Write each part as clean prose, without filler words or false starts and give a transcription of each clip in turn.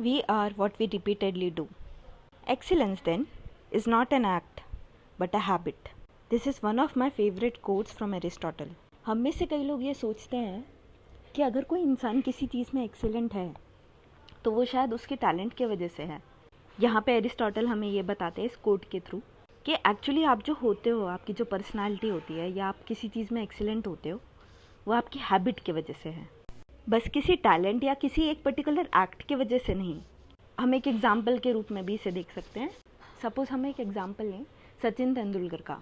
We are what we repeatedly do. Excellence, then, is not an act, but a habit. This is one of my favorite quotes from Aristotle. हम में से कई लोग ये सोचते हैं कि अगर कोई इंसान किसी चीज़ में एक्सीलेंट है तो वो शायद उसके टैलेंट की वजह से है। यहाँ पे एरिस्टोटल हमें ये बताते हैं इस कोट के थ्रू कि एक्चुअली आप जो होते हो, आपकी जो पर्सनालिटी होती है या आप किसी चीज़ में एक्सीलेंट होते हो, वो आपकी हैबिट की वजह से है, बस किसी टैलेंट या किसी एक पर्टिकुलर एक्ट की वजह से नहीं। हम एक एग्जाम्पल के रूप में भी इसे देख सकते हैं। सपोज़ हम एक एग्जाम्पल लें सचिन तेंदुलकर का।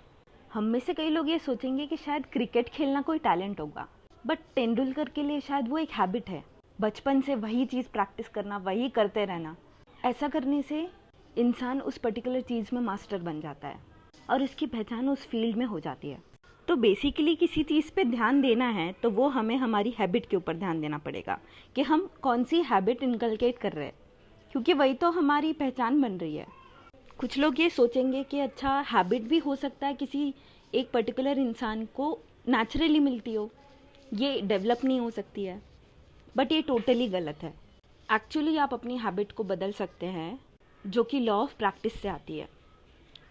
हम में से कई लोग ये सोचेंगे कि शायद क्रिकेट खेलना कोई टैलेंट होगा, बट तेंदुलकर के लिए शायद वो एक हैबिट है। बचपन से वही चीज़ प्रैक्टिस करना, वही करते रहना, ऐसा करने से इंसान उस पर्टिकुलर चीज़ में मास्टर बन जाता है और उसकी पहचान उस फील्ड में हो जाती है। तो बेसिकली किसी चीज़ पे ध्यान देना है तो वो हमें हमारी हैबिट के ऊपर ध्यान देना पड़ेगा कि हम कौन सी हैबिट इनकलकेट कर रहे हैं, क्योंकि वही तो हमारी पहचान बन रही है। कुछ लोग ये सोचेंगे कि अच्छा, हैबिट भी हो सकता है किसी एक पर्टिकुलर इंसान को नेचुरली मिलती हो, ये डेवलप नहीं हो सकती है, बट ये टोटली गलत है। एक्चुअली आप अपनी हैबिट को बदल सकते हैं, जो कि लॉ ऑफ प्रैक्टिस से आती है।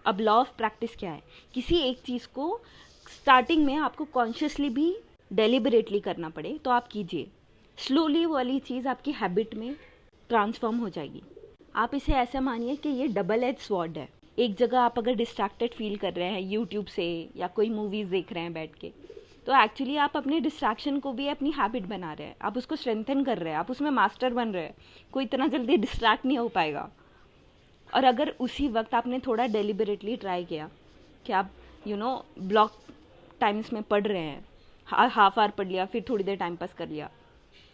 अब लॉ ऑफ प्रैक्टिस क्या है? किसी एक चीज़ को स्टार्टिंग में आपको कॉन्शियसली भी डेलिबरेटली करना पड़े तो आप कीजिए, स्लोली वाली चीज़ आपकी हैबिट में ट्रांसफॉर्म हो जाएगी। आप इसे ऐसा मानिए कि ये डबल एज स्वॉर्ड है। एक जगह आप अगर डिस्ट्रैक्टेड फील कर रहे हैं यूट्यूब से या कोई मूवीज़ देख रहे हैं बैठ के, तो एक्चुअली आप अपने डिस्ट्रैक्शन को भी अपनी हैबिट बना रहे हैं, आप उसको स्ट्रेंथन कर रहे हैं, आप उसमें मास्टर बन रहे हैं। कोई इतना जल्दी डिस्ट्रैक्ट नहीं हो पाएगा। और अगर उसी वक्त आपने थोड़ा डेलिबरेटली ट्राई किया कि आप ब्लॉक टाइम्स में पढ़ रहे हैं, हाफ आवर पढ़ लिया, फिर थोड़ी देर टाइम पास कर लिया,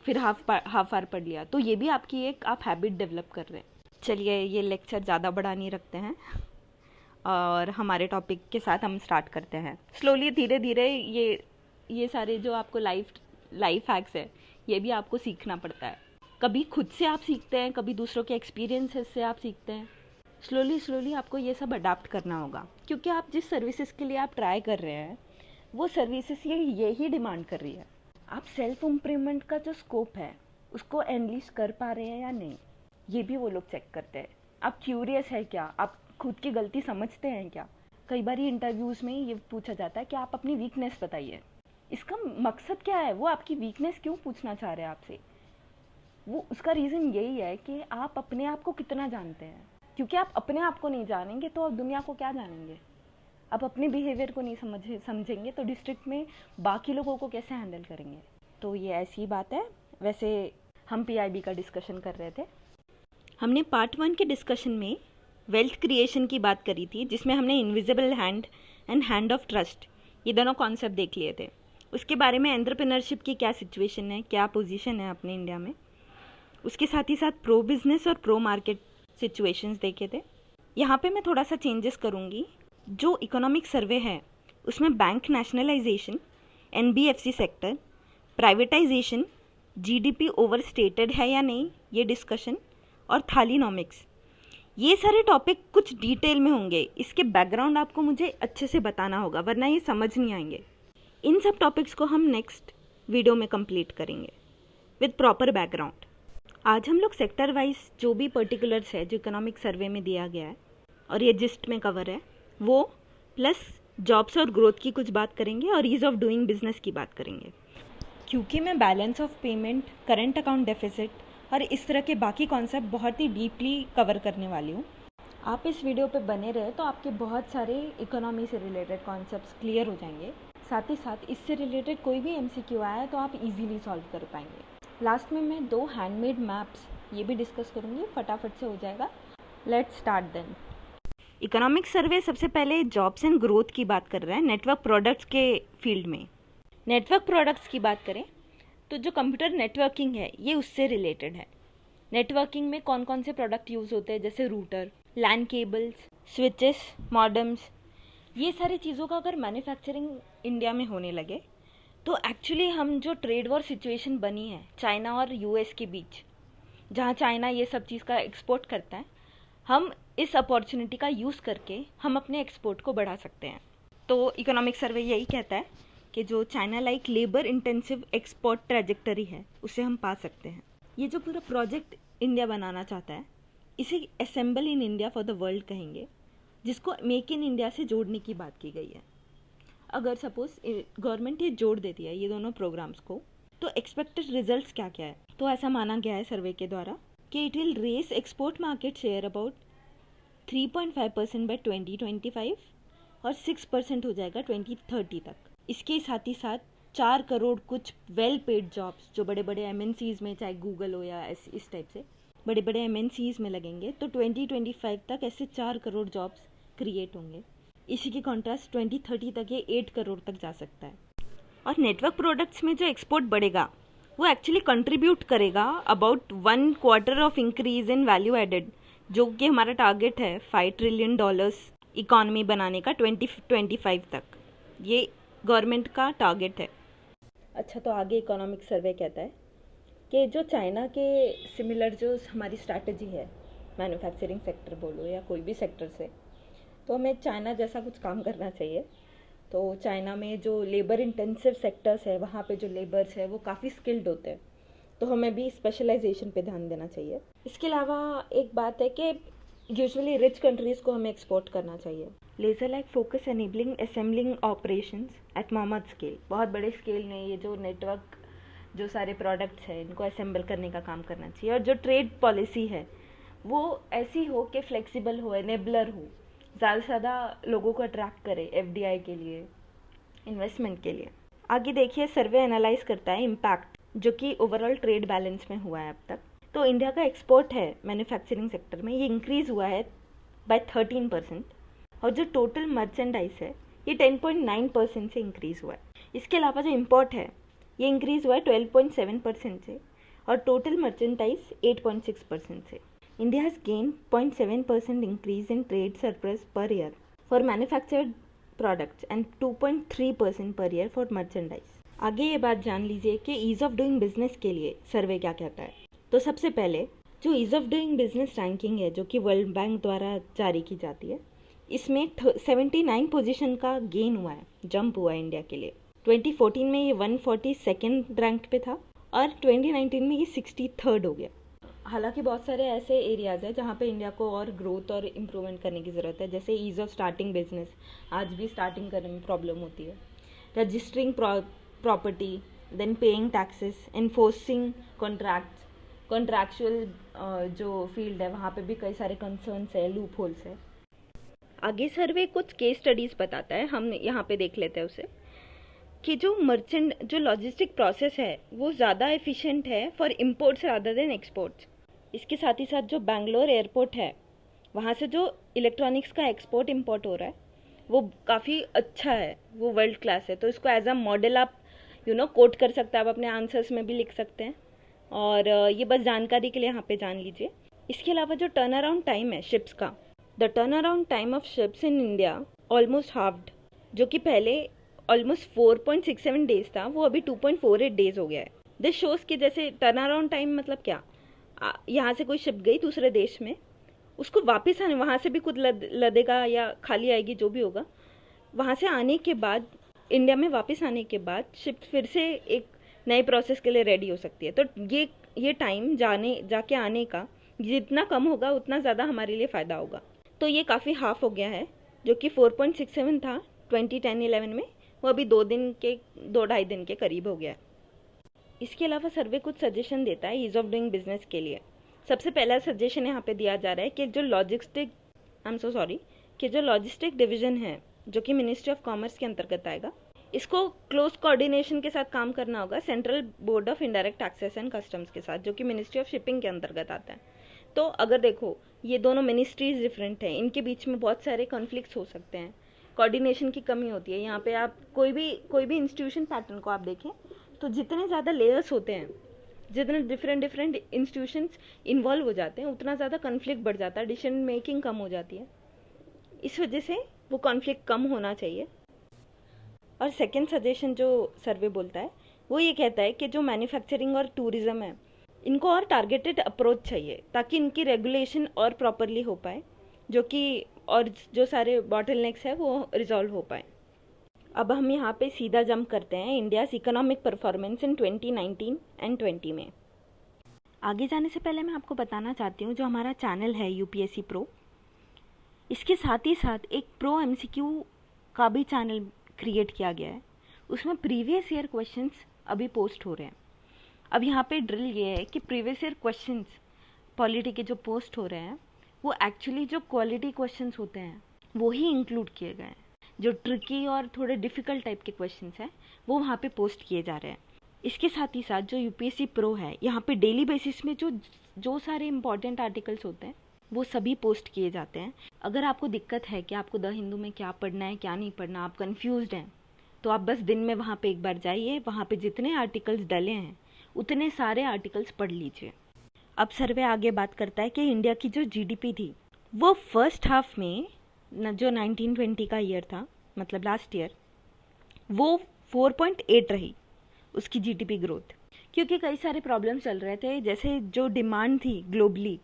फिर हाफ आवर पढ़ लिया, तो ये भी आपकी एक आप हैबिट डेवलप कर रहे हैं। चलिए, ये लेक्चर ज़्यादा बड़ा नहीं रखते हैं और हमारे टॉपिक के साथ हम स्टार्ट करते हैं। स्लोली, धीरे धीरे ये सारे जो आपको लाइफ हैक्स है, ये भी आपको सीखना पड़ता है। कभी खुद से आप सीखते हैं, कभी दूसरों के एक्सपीरियंसेस से आप सीखते हैं। स्लोली आपको ये सब अडाप्ट करना होगा, क्योंकि आप जिस सर्विसेज के लिए आप ट्राई कर रहे हैं वो सर्विसेज यही डिमांड कर रही है। आप सेल्फ इम्प्रूवमेंट का जो स्कोप है उसको एनलिस्ट कर पा रहे हैं या नहीं, ये भी वो लोग चेक करते हैं। आप क्यूरियस है क्या? आप खुद की गलती समझते हैं क्या? कई बार इंटरव्यूज़ में ये पूछा जाता है कि आप अपनी वीकनेस बताइए। इसका मकसद क्या है? वो आपकी वीकनेस क्यों पूछना चाह रहे हैं आपसे? वो उसका रीज़न यही है कि आप अपने आप को कितना जानते हैं, क्योंकि आप अपने आप को नहीं जानेंगे तो आप दुनिया को क्या जानेंगे? आप अपने बिहेवियर को नहीं समझेंगे तो डिस्ट्रिक्ट में बाकी लोगों को कैसे हैंडल करेंगे? तो ये ऐसी बात है। वैसे हम पीआईबी का डिस्कशन कर रहे थे। हमने पार्ट 1 के डिस्कशन में वेल्थ क्रिएशन की बात करी थी, जिसमें हमने invisible hand and hand of trust, ये दोनों कॉन्सेप्ट देख लिए थे। उसके बारे में एंटरप्रेन्योरशिप की क्या सिचुएशन है, क्या पोजीशन है अपने इंडिया में, उसके साथ ही साथ प्रो बिजनेस और प्रो मार्केट सिचुएशंस देखे थे। यहाँ पे मैं थोड़ा सा चेंजेस करूँगी। जो इकोनॉमिक सर्वे है उसमें bank nationalisation, NBFC sector, privatisation, GDP overstated है या नहीं, ये डिस्कशन, और थालीनॉमिक्स, ये सारे टॉपिक कुछ डिटेल में होंगे। इसके बैकग्राउंड आपको मुझे अच्छे से बताना होगा, वरना ये समझ नहीं आएंगे। इन सब टॉपिक्स को हम नेक्स्ट वीडियो में कंप्लीट करेंगे विद प्रॉपर बैकग्राउंड। आज हम लोग सेक्टर वाइज जो भी पर्टिकुलर्स है जो इकोनॉमिक सर्वे में दिया गया है और ये जिस्ट में कवर है, वो प्लस जॉब्स और ग्रोथ की कुछ बात करेंगे और ईज़ ऑफ डूइंग बिजनेस की बात करेंगे। क्योंकि मैं balance of payment, current account deficit और इस तरह के बाकी कॉन्सेप्ट बहुत ही डीपली कवर करने वाली हूँ। आप इस वीडियो पे बने रहे तो आपके बहुत सारे इकोनॉमी से रिलेटेड कॉन्सेप्ट्स क्लियर हो जाएंगे। साथ ही साथ इससे रिलेटेड कोई भी एमसीक्यू आया है तो आप इजीली सॉल्व कर पाएंगे। लास्ट में मैं 2 हैंडमेड मैप्स ये भी डिस्कस करूँगी, फटाफट से हो जाएगा। Let's start then. Economic survey सबसे पहले जॉब्स एंड ग्रोथ की बात कर रहा है नेटवर्क प्रोडक्ट्स के फील्ड में। नेटवर्क प्रोडक्ट्स की बात करें तो जो कंप्यूटर नेटवर्किंग है ये उससे रिलेटेड है। नेटवर्किंग में कौन कौन से प्रोडक्ट यूज़ होते हैं, जैसे रूटर, लैन केबल्स, स्विचेस, मॉडेम्स, ये सारी चीज़ों का अगर मैन्युफैक्चरिंग इंडिया में होने लगे तो एक्चुअली हम जो ट्रेड वॉर सिचुएशन बनी है चाइना और यूएस के बीच, जहाँ चाइना ये सब चीज़ का एक्सपोर्ट करता है, हम इस अपॉर्चुनिटी का यूज़ करके हम अपने एक्सपोर्ट को बढ़ा सकते हैं। तो इकोनॉमिक सर्वे यही कहता है कि जो China like labour intensive export trajectory है उसे हम पा सकते हैं। ये जो पूरा प्रोजेक्ट इंडिया बनाना चाहता है, इसे assemble in India for the world कहेंगे, जिसको मेक इन इंडिया से जोड़ने की बात की गई है। अगर सपोज गवर्नमेंट ये जोड़ देती है ये दोनों प्रोग्राम्स को, तो एक्सपेक्टेड रिजल्ट्स क्या क्या है? तो ऐसा माना गया है सर्वे के द्वारा कि it will raise export market share about 3.5% by 2025 और 6% हो जाएगा 2030 तक। इसके साथ ही साथ 4 करोड़ कुछ वेल पेड जॉब्स जो बड़े बड़े एमएनसीज में, चाहे गूगल हो या इस टाइप से बड़े बड़े एमएनसीज में लगेंगे, तो 2025 तक ऐसे 4 करोड़ जॉब्स क्रिएट होंगे। इसी के कॉन्ट्रास्ट 2030 तक ये 8 करोड़ तक जा सकता है। और नेटवर्क प्रोडक्ट्स में जो एक्सपोर्ट बढ़ेगा वो एक्चुअली कंट्रीब्यूट करेगा about 1/4 of increase in value added, जो कि हमारा टारगेट है $5 ट्रिलियन इकॉनमी बनाने का 2025 तक। ये गवर्नमेंट का टारगेट है। अच्छा, तो आगे इकोनॉमिक सर्वे कहता है कि जो चाइना के सिमिलर जो हमारी स्ट्रैटेजी है, मैन्युफैक्चरिंग सेक्टर बोलो या कोई भी सेक्टर से, तो हमें चाइना जैसा कुछ काम करना चाहिए। तो चाइना में जो लेबर इंटेंसिव सेक्टर्स है वहाँ पे जो लेबर्स है वो काफ़ी स्किल्ड होते हैं, तो हमें भी स्पेशलाइजेशन पे ध्यान देना चाहिए। इसके अलावा एक बात है कि यूजुअली रिच कंट्रीज़ को हमें एक्सपोर्ट करना चाहिए। Laser like focus enabling assembling operations at mammoth scale, बहुत बड़े स्केल में ये जो नेटवर्क जो सारे प्रोडक्ट्स हैं इनको असेंबल करने का काम करना चाहिए। और जो ट्रेड पॉलिसी है वो ऐसी हो कि फ्लेक्सिबल हो, एनेबलर हो, ज़्यादा से ज़्यादा लोगों को अट्रैक्ट करे एफडीआई के लिए, इन्वेस्टमेंट के लिए। आगे देखिए, सर्वे एनालाइज करता है इम्पैक्ट जो कि ओवरऑल ट्रेड बैलेंस में हुआ है अब तक। तो इंडिया का एक्सपोर्ट है मैन्युफैक्चरिंग सेक्टर में, ये इंक्रीज़ हुआ है बाय 13%, और जो टोटल मर्चेंडाइज है ये 10.9% से इंक्रीज़ हुआ है। इसके अलावा जो इम्पोर्ट है ये इंक्रीज़ हुआ है 12.7% से, और टोटल मर्चेंडाइज 8.6% से। India has gained 0.7% increase in trade surplus per year for manufactured products and 2.3% per year for merchandise. आगे ये बात जान लीजिए कि ईज़ ऑफ डूइंग बिजनेस के लिए सर्वे क्या कहता है। तो सबसे पहले जो ease of doing business ranking है जो कि वर्ल्ड बैंक द्वारा जारी की जाती है, इसमें 79 पोजीशन का गेन हुआ है, जंप हुआ है इंडिया के लिए। 2014 में ये 142nd रैंक पे था और 2019 में ये 63rd हो गया। हालांकि बहुत सारे ऐसे एरियाज़ हैं जहाँ पे इंडिया को और ग्रोथ और इम्प्रूवमेंट करने की ज़रूरत है, जैसे ईज़ ऑफ स्टार्टिंग बिजनेस, आज भी स्टार्टिंग करने में प्रॉब्लम होती है, registering property, then paying taxes, enforcing contracts, contractual जो फील्ड है वहाँ पे भी कई सारे कंसर्न्स है, लूप होल्स है। आगे सर्वे कुछ केस स्टडीज़ बताता है, हम यहाँ पे देख लेते हैं उसे, कि जो लॉजिस्टिक प्रोसेस है वो ज़्यादा एफिशिएंट है for imports rather than exports. इसके साथ ही साथ जो बैंगलोर एयरपोर्ट है वहाँ से जो इलेक्ट्रॉनिक्स का एक्सपोर्ट इंपोर्ट हो रहा है वो काफ़ी अच्छा है, वो वर्ल्ड क्लास है। तो इसको एज अ मॉडल आप कोट कर सकते हैं, आप अपने आंसर्स में भी लिख सकते हैं। और ये बस जानकारी के लिए यहाँ पे जान लीजिए। इसके अलावा जो टर्न अराउंड टाइम है शिप्स का, the turn around time of ships in India almost halved, जो कि पहले ऑलमोस्ट 4.67 डेज था, वो अभी 2.48 डेज हो गया है। दिस शोज कि जैसे टर्न अराउंड टाइम मतलब क्या, यहाँ से कोई शिप गई दूसरे देश में, उसको वापस आने, वहाँ से भी कुछ लदेगा या खाली आएगी जो भी होगा, वहाँ से आने के बाद इंडिया में वापस आने के बाद शिप फिर से एक नए प्रोसेस के लिए रेडी हो सकती है। तो ये टाइम जाके आने का जितना कम होगा उतना ज़्यादा हमारे लिए फ़ायदा होगा। तो ये काफ़ी हाफ हो गया है, जो कि 4.67 था 2010-11 में, वो अभी 2-2.5 दिन के करीब हो गया है। इसके अलावा सर्वे कुछ सजेशन देता है ईज़ ऑफ डूइंग बिजनेस के लिए। सबसे पहला सजेशन यहाँ पे दिया जा रहा है कि जो लॉजिस्टिक डिवीज़न है जो कि मिनिस्ट्री ऑफ कॉमर्स के अंतर्गत आएगा, इसको क्लोज कोऑर्डिनेशन के साथ काम करना होगा central board of indirect taxes and customs के साथ, जो कि मिनिस्ट्री ऑफ शिपिंग के अंतर्गत आता है। तो अगर देखो ये दोनों मिनिस्ट्रीज डिफरेंट हैं, इनके बीच में बहुत सारे कॉन्फ्लिक्ट्स हो सकते हैं, कोऑर्डिनेशन की कमी होती है। यहाँ पे आप कोई भी इंस्टीट्यूशन पैटर्न को आप देखें तो जितने ज़्यादा लेयर्स होते हैं, जितने डिफरेंट इंस्टीट्यूशंस इन्वॉल्व हो जाते हैं, उतना ज़्यादा कॉन्फ्लिक्ट बढ़ जाता है, डिसीजन मेकिंग कम हो जाती है। इस वजह से वो कॉन्फ्लिक्ट कम होना चाहिए। और सेकेंड सजेशन जो सर्वे बोलता है वो ये कहता है कि जो मैन्युफैक्चरिंग और टूरिज्म है इनको और टारगेटेड अप्रोच चाहिए ताकि इनकी रेगुलेशन और प्रॉपरली हो पाए, जो सारे बॉटलनेक्स है वो रिजॉल्व हो पाए। अब हम यहाँ पे सीधा जंप करते हैं India's economic performance in 2019 and 20 में। आगे जाने से पहले मैं आपको बताना चाहती हूँ, जो हमारा चैनल है यूपीएससी प्रो, इसके साथ ही साथ एक प्रो एमसीक्यू का भी चैनल क्रिएट किया गया है। उसमें प्रीवियस ईयर क्वेश्चंस अभी पोस्ट हो रहे हैं। अब यहाँ पे ड्रिल ये है कि प्रीवियस ईयर क्वेश्चंस पॉलिटी के जो पोस्ट हो रहे हैं वो एक्चुअली जो क्वालिटी क्वेश्चंस होते हैं वो ही इंक्लूड किए गए हैं। जो ट्रिकी और थोड़े डिफ़िकल्ट टाइप के क्वेश्चंस हैं वो वहाँ पे पोस्ट किए जा रहे हैं। इसके साथ ही साथ जो यूपीएससी प्रो है, यहाँ पे डेली बेसिस में जो सारे इंपॉर्टेंट आर्टिकल्स होते हैं वो सभी पोस्ट किए जाते हैं। अगर आपको दिक्कत है कि आपको द हिंदू में क्या पढ़ना है क्या नहीं पढ़ना, आप कंफ्यूज्ड हैं, तो आप बस दिन में वहाँ पे एक बार जाइए, वहाँ पे जितने आर्टिकल्स डले हैं उतने सारे आर्टिकल्स पढ़ लीजिए। अब सर्वे आगे बात करता है कि इंडिया की जो जीडीपी थी वो फर्स्ट हाफ में जो 1920 का ईयर था, मतलब लास्ट ईयर, वो 4.8 रही उसकी जीडीपी ग्रोथ, क्योंकि कई सारे प्रॉब्लम चल रहे थे। जैसे जो डिमांड थी ग्लोबली,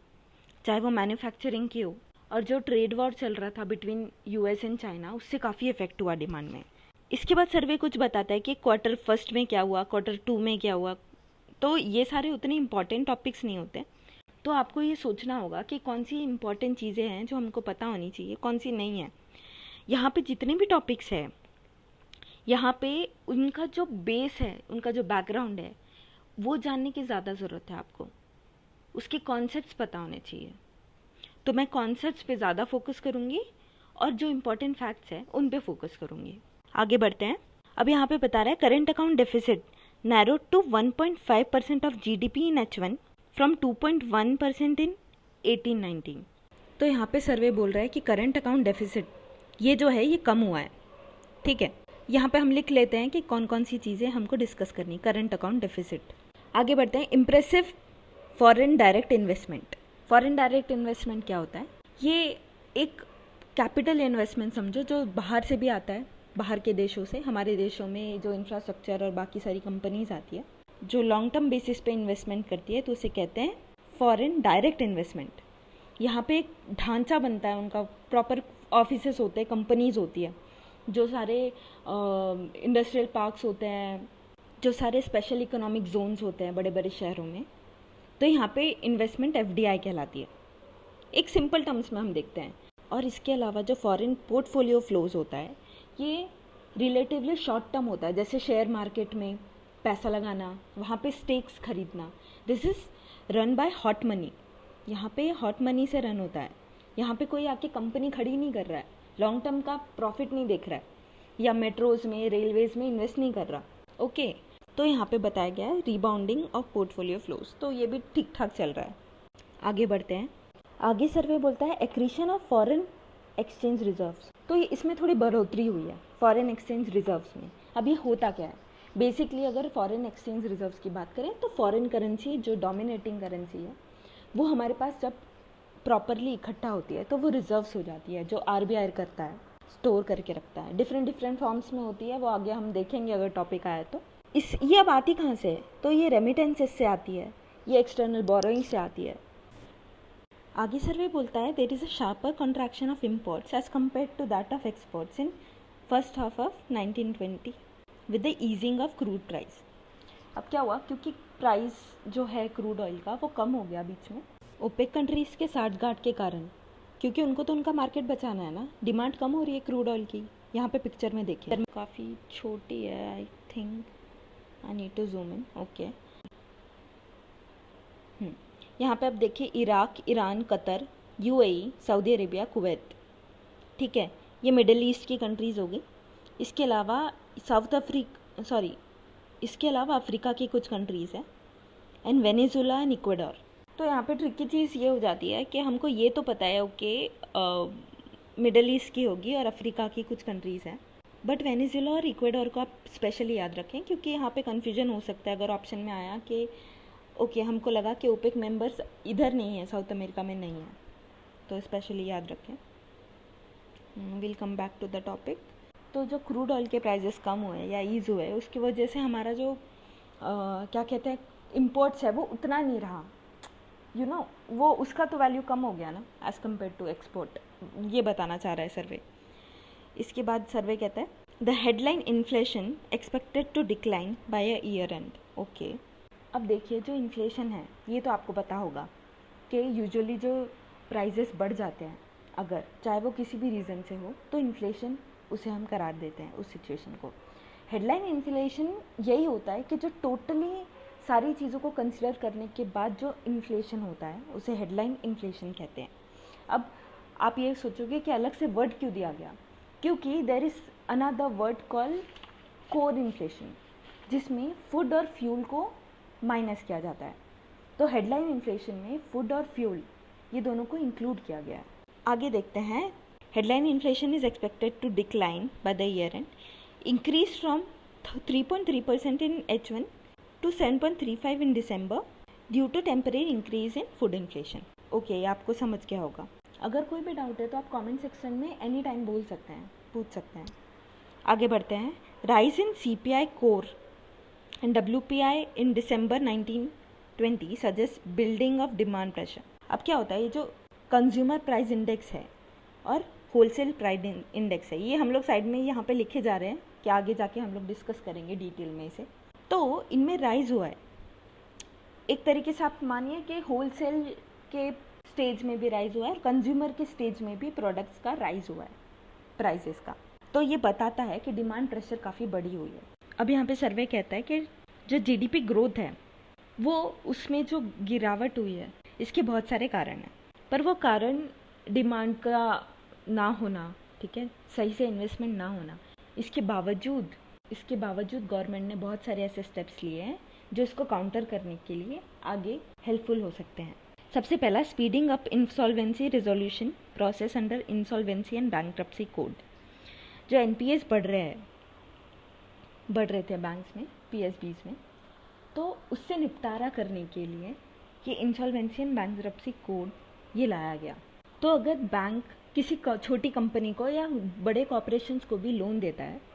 चाहे वो मैन्युफैक्चरिंग की हो, और जो ट्रेड वॉर चल रहा था बिटवीन यूएस एंड चाइना, उससे काफ़ी इफेक्ट हुआ डिमांड में। इसके बाद सर्वे कुछ बताता है कि क्वार्टर फर्स्ट में क्या हुआ, क्वार्टर टू में क्या हुआ। तो ये सारे उतने इंपॉर्टेंट टॉपिक्स नहीं होते, तो आपको ये सोचना होगा कि कौन सी इंपॉर्टेंट चीज़ें हैं जो हमको पता होनी चाहिए, कौन सी नहीं है। यहाँ पे जितने भी टॉपिक्स हैं, यहाँ पे उनका जो बेस है, उनका जो बैकग्राउंड है, वो जानने की ज़्यादा ज़रूरत है आपको। उसके कॉन्सेप्ट्स पता होने चाहिए। तो मैं कॉन्सेप्ट्स पे ज़्यादा फोकस करूँगी और जो इम्पोर्टेंट फैक्ट्स हैं उन पे फोकस करूँगी। आगे बढ़ते हैं। अब यहाँ पे बता रहा है current account deficit narrowed to 1.5% of GDP in H1 from 2.1% in 1819। तो यहाँ पे सर्वे बोल रहा है कि करंट अकाउंट डेफिसिट ये जो है ये कम हुआ है। ठीक है, यहाँ पे हम लिख लेते हैं कि कौन कौन सी चीज़ें हमको डिस्कस करनी। Current account deficit. आगे बढ़ते हैं। Impressive foreign direct investment. Foreign direct investment क्या होता है? ये एक कैपिटल इन्वेस्टमेंट समझो जो बाहर से भी आता है, बाहर के देशों से। हमारे देशों में जो इंफ्रास्ट्रक्चर और बाकी सारी कंपनीज आती है जो लॉन्ग टर्म बेसिस पे इन्वेस्टमेंट करती है, तो उसे कहते हैं फॉरेन डायरेक्ट इन्वेस्टमेंट। यहाँ पे एक ढांचा बनता है, उनका प्रॉपर ऑफिसेस होते हैं, कंपनीज होती है, जो सारे इंडस्ट्रियल पार्क्स होते हैं, जो सारे स्पेशल इकोनॉमिक जोन्स होते हैं बड़े बड़े शहरों में। तो यहाँ पे इन्वेस्टमेंट एफडीआई कहलाती है, एक सिंपल टर्म्स में हम देखते हैं। और इसके अलावा जो फॉरेन पोर्टफोलियो फ्लोज होता है ये रिलेटिवली शॉर्ट टर्म होता है, जैसे शेयर मार्केट में पैसा लगाना, वहाँ पे स्टेक्स खरीदना। This is run by hot money. यहाँ पे हॉट मनी से रन होता है। यहाँ पे कोई आके कंपनी खड़ी नहीं कर रहा है, लॉन्ग टर्म का प्रॉफिट नहीं देख रहा है, या मेट्रोज में रेलवेज में इन्वेस्ट नहीं कर रहा। ओके, तो यहाँ पे बताया गया है रीबाउंडिंग ऑफ पोर्टफोलियो फ्लोज, तो ये भी ठीक ठाक चल रहा है। आगे बढ़ते हैं। आगे सर्वे बोलता है accretion of foreign exchange reserves. तो ये इसमें थोड़ी बढ़ोतरी हुई है फॉरेन एक्सचेंज रिजर्व्स में। अब ये होता क्या है? बेसिकली अगर फॉरेन एक्सचेंज रिजर्व्स की बात करें तो फॉरेन करेंसी जो डोमिनेटिंग करेंसी है वो हमारे पास जब प्रॉपरली इकट्ठा होती है तो वो रिजर्व्स हो जाती है, जो आरबीआई करता है, स्टोर करके रखता है। डिफरेंट फॉर्म्स में होती है, वो आगे हम देखेंगे अगर टॉपिक आया तो। ये अब आती कहाँ से है? तो ये रेमिटेंसेस से आती है, ये एक्सटर्नल बोरोइंग से आती है। आगे सर्वे बोलता है there is a sharper contraction of imports as compare to that of exports in first half of 1920 with the easing of crude price. अब क्या हुआ? क्योंकि प्राइस जो है क्रूड ऑयल का वो कम हो गया बीच में ओपेक कंट्रीज़ के साठगांठ के कारण, क्योंकि उनको तो उनका मार्केट बचाना है ना। डिमांड कम हो रही है क्रूड ऑयल की। यहाँ पे पिक्चर में देखिए, काफ़ी छोटी है, I think I need to zoom in. Okay, यहाँ पे आप देखिए Iraq, Iran, Qatar, UAE, Saudi Arabia, Kuwait. ठीक है, ये मिडिल ईस्ट की कंट्रीज़ होगी। इसके अलावा इसके अलावा अफ्रीका की कुछ कंट्रीज़ हैं, एंड वेनेजुला एंड इक्वाडोर। तो यहाँ पे ट्रिकी चीज़ ये हो जाती है कि हमको ये तो पता है ओके मिडिल ईस्ट की होगी और अफ्रीका की कुछ कंट्रीज़ हैं, बट वेनेजुला और इक्वाडोर को आप स्पेशली याद रखें, क्योंकि यहाँ पे कन्फ्यूजन हो सकता है अगर ऑप्शन में आया कि ओके हमको लगा कि ओपेक मेंबर्स इधर नहीं है, साउथ अमेरिका में नहीं है, तो स्पेशली याद रखें। Will come back to the topic. तो जो क्रूड ऑयल के प्राइजेस कम हुए या ईज हुए, उसकी वजह से हमारा जो क्या कहते हैं इम्पोर्ट्स है वो उतना नहीं रहा, वो उसका तो वैल्यू कम हो गया ना एज़ कम्पेयर टू एक्सपोर्ट। ये बताना चाह रहा है सर्वे। इसके बाद सर्वे कहता है the headline inflation expected to decline by a year end. Okay, अब देखिए जो इन्फ्लेशन है ये तो आपको पता होगा कि यूजुअली जो प्राइजेस बढ़ जाते हैं अगर चाहे वो किसी भी रीज़न से हो तो इन्फ्लेशन उसे हम करार देते हैं उस सिचुएशन को। हेडलाइन इन्फ्लेशन यही होता है कि जो टोटली सारी चीज़ों को कंसिडर करने के बाद जो इन्फ्लेशन होता है उसे हेडलाइन इन्फ्लेशन कहते हैं। अब आप ये सोचोगे कि अलग से वर्ड क्यों दिया गया, क्योंकि there is another word call core inflation जिसमें फूड और फ्यूल को माइनस किया जाता है। तो हेडलाइन इन्फ्लेशन में फूड और फ्यूल ये दोनों को इंक्लूड किया गया है। आगे देखते हैं। Headline inflation is expected to decline by the year end increase from 3.3% in H1 to 7.35 in December due to temporary increase in food inflation. Okay, ये आपको समझ गया होगा। अगर कोई भी डाउट है तो आप कमेंट सेक्शन में एनी टाइम बोल सकते हैं, पूछ सकते हैं। आगे बढ़ते हैं। Rise in CPI core and WPI in December 1920 suggest building of demand pressure. अब क्या होता है, ये जो कंज्यूमर प्राइस इंडेक्स है और होलसेल प्राइस इंडेक्स है, ये हम लोग साइड में यहाँ पे लिखे जा रहे हैं कि आगे जाके हम लोग डिस्कस करेंगे डिटेल में इसे। तो इनमें राइज हुआ है। एक तरीके से आप मानिए कि होलसेल के स्टेज में भी राइज हुआ है और कंज्यूमर के स्टेज में भी प्रोडक्ट्स का राइज हुआ है प्राइसेस का। तो ये बताता है कि डिमांड प्रेशर काफ़ी बड़ी हुई है। अब यहाँ पे सर्वे कहता है कि जो GDP ग्रोथ है वो उसमें जो गिरावट हुई है इसके बहुत सारे कारण हैं, पर वो कारण डिमांड का ना होना, ठीक है, सही से इन्वेस्टमेंट ना होना, इसके बावजूद गवर्नमेंट ने बहुत सारे ऐसे स्टेप्स लिए हैं जो इसको काउंटर करने के लिए आगे हेल्पफुल हो सकते हैं। सबसे पहला, speeding up insolvency resolution process under insolvency and bankruptcy code. जो NPAs बढ़ रहे थे बैंक्स में, PSBs में, तो उससे निपटारा करने के लिए ये इंसॉल्वेंसी एंड बैंकरप्सी कोड ये लाया गया। तो अगर बैंक किसी छोटी कंपनी को या बड़े कॉर्पोरेशंस को भी लोन देता है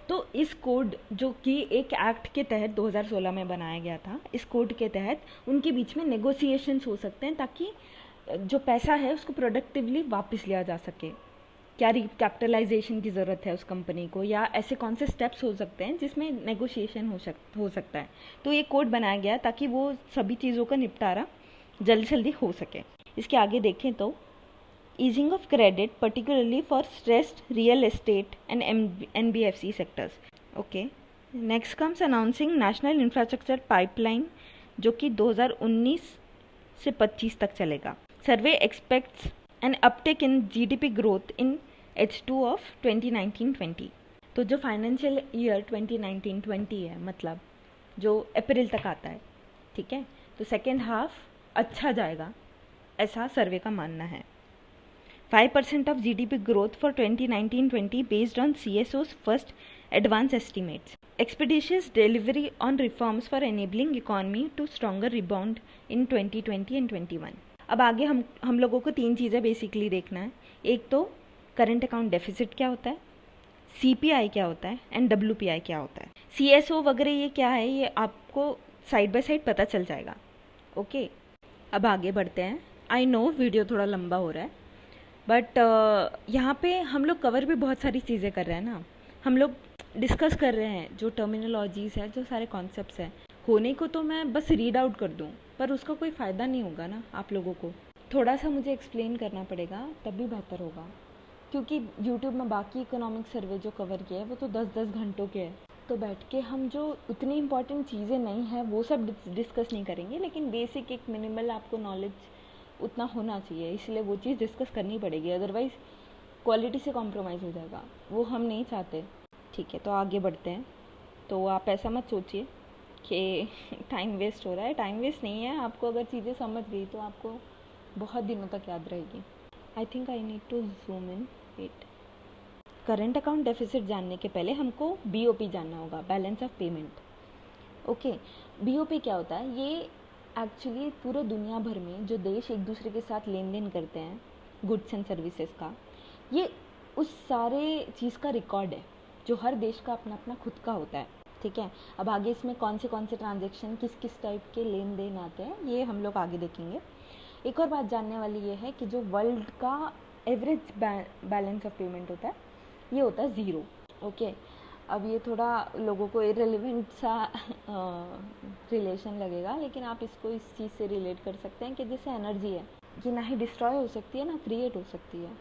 तो इस कोड, जो कि एक एक्ट के तहत 2016 में बनाया गया था, इस कोड के तहत उनके बीच में नेगोशिएशंस हो सकते हैं ताकि जो पैसा है उसको प्रोडक्टिवली वापस लिया जा सके। क्या रिकैपिटलाइजेशन की ज़रूरत है उस कंपनी को, या ऐसे कौन से स्टेप्स हो सकते हैं जिसमें नेगोशिएशन हो सकता है। तो ये कोड बनाया गया ताकि वो सभी चीज़ों का निपटारा जल्दी हो सके। इसके आगे देखें तो easing of credit particularly for stressed real estate and NBFC sectors. Okay, next comes announcing national infrastructure pipeline जो कि 2019 से 25 तक चलेगा। Survey expects an uptake in GDP growth in H2 of 2019-20। तो जो फाइनेंशियल ईयर 2019-20 है, मतलब जो अप्रैल तक आता है, ठीक है, तो सेकेंड हाफ अच्छा जाएगा ऐसा सर्वे का मानना है। 5% of GDP growth for 2019-20 based on CSO's first advance estimates. Expeditious delivery on reforms for enabling economy to stronger rebound in 2020 and 21. अब आगे हम लोगों को 3 चीज़ें बेसिकली देखना है। एक तो करंट अकाउंट डेफिसिट क्या होता है, CPI क्या होता है एंड WPI क्या होता है। CSO वगैरह ये क्या है, ये आपको साइड बाय साइड पता चल जाएगा। ओके, अब आगे बढ़ते हैं। आई नो वीडियो थोड़ा लंबा हो रहा है, बट यहाँ पे हम लोग कवर भी बहुत सारी चीज़ें कर रहे हैं ना। हम लोग डिस्कस कर रहे हैं जो टर्मिनोलॉजीज़ है, जो सारे कॉन्सेप्ट्स हैं। होने को तो मैं बस रीड आउट कर दूँ, पर उसका कोई फ़ायदा नहीं होगा ना। आप लोगों को थोड़ा सा मुझे एक्सप्लेन करना पड़ेगा, तब भी बेहतर होगा, क्योंकि यूट्यूब में बाकी इकोनॉमिक सर्वे जो कवर किया है वो तो 10-10 घंटों के है। तो बैठ के हम जो उतनी इंपॉर्टेंट चीज़ें नहीं हैं वो सब डिस्कस नहीं करेंगे, लेकिन बेसिक एक मिनिमल आपको नॉलेज उतना होना चाहिए, इसलिए वो चीज़ डिस्कस करनी पड़ेगी, अदरवाइज़ क्वालिटी से कॉम्प्रोमाइज़ हो जाएगा, वो हम नहीं चाहते। ठीक है, तो आगे बढ़ते हैं। तो आप ऐसा मत सोचिए कि टाइम वेस्ट हो रहा है, टाइम वेस्ट नहीं है। आपको अगर चीज़ें समझ गई तो आपको बहुत दिनों तक याद रहेगी। I think I need to zoom in. Wait, current account deficit जानने के पहले हमको BOP जानना होगा, balance of payment. Okay, BOP क्या होता है? ये एक्चुअली पूरे दुनिया भर में जो देश एक दूसरे के साथ लेन देन करते हैं गुड्स एंड सर्विसेज का, ये उस सारे चीज़ का रिकॉर्ड है जो हर देश का अपना अपना खुद का होता है। ठीक है, अब आगे इसमें कौन से ट्रांजैक्शन किस टाइप के लेन देन आते हैं ये हम लोग आगे देखेंगे। एक और बात जानने वाली ये है कि जो वर्ल्ड का एवरेज बैलेंस ऑफ पेमेंट होता है ये होता है 0। ओके, अब ये थोड़ा लोगों को इररिलेवेंट सा रिलेशन लगेगा, लेकिन आप इसको इस चीज़ से रिलेट कर सकते हैं कि जैसे एनर्जी है, ये ना ही डिस्ट्रॉय हो सकती है ना क्रिएट हो सकती है,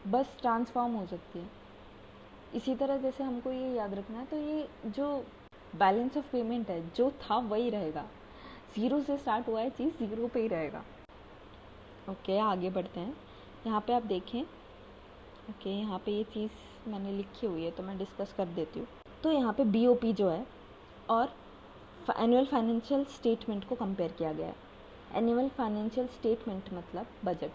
बस ट्रांसफॉर्म हो सकती है। इसी तरह जैसे हमको ये याद रखना है, तो ये जो बैलेंस ऑफ पेमेंट है जो था वही रहेगा, ज़ीरो से स्टार्ट हुआ है चीज़ ज़ीरो पे ही रहेगा। ओके, आगे बढ़ते हैं। यहाँ पे आप देखें, ओके, यहाँ पे ये चीज़ मैंने लिखी हुई है तो मैं डिस्कस कर देती हूँ। तो यहाँ पे बीओपी जो है और एनुअल फाइनेंशियल स्टेटमेंट को कंपेयर किया गया है। एनुअल फाइनेंशियल स्टेटमेंट मतलब बजट।